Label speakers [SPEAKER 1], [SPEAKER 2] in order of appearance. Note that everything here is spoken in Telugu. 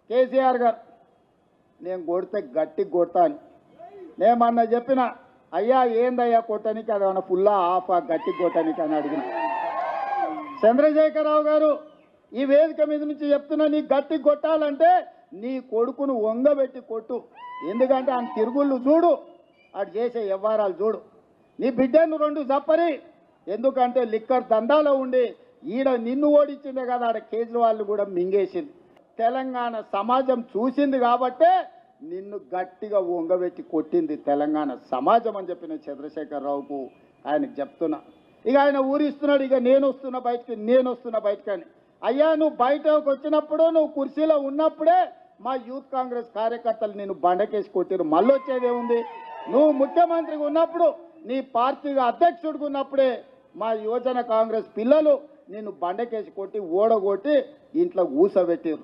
[SPEAKER 1] కేసీఆర్ గారు నేను కొడితే గట్టి కొడతా అని నేమన్నా చెప్పిన అయ్యా ఏందయ్యా కొట్టనికి అదేమన్నా ఫుల్లా ఆఫా గట్టి కొట్టనికి అని అడిగిన చంద్రశేఖరరావు గారు ఈ వేదిక మీద నుంచి చెప్తున్నా నీ గట్టి కొట్టాలంటే నీ కొడుకును వంగబెట్టి కొట్టు ఎందుకంటే ఆయన తిరుగుళ్ళు చూడు అటు చేసే వ్యవహారాలు చూడు నీ బిడ్డను రెండు చప్పరి ఎందుకంటే లిక్కర్ దందాలో ఉండి ఈడ నిన్ను ఓడించిందే కదా ఆడ కేజ్రీవాల్ కూడా మింగేసింది తెలంగాణ సమాజం చూసింది కాబట్టే నిన్ను గట్టిగా వంగబెట్టి కొట్టింది తెలంగాణ సమాజం అని చెప్పిన చంద్రశేఖరరావుకు ఆయనకు చెప్తున్నా ఇక ఆయన ఊరిస్తున్నాడు ఇక నేను వస్తున్నా బయటకు అని అయ్యా నువ్వు బయటకు వచ్చినప్పుడు నువ్వు కుర్చీలో ఉన్నప్పుడే మా యూత్ కాంగ్రెస్ కార్యకర్తలు నేను బండకేసి కొట్టిరు మళ్ళీ వచ్చేదేముంది నువ్వు ముఖ్యమంత్రిగా ఉన్నప్పుడు నీ పార్టీగా అధ్యక్షుడిగా ఉన్నప్పుడే మా యువజన కాంగ్రెస్ పిల్లలు నిన్ను బండకేసి కొట్టి ఓడగొట్టి ఇంట్లో ఊసబెట్టిరు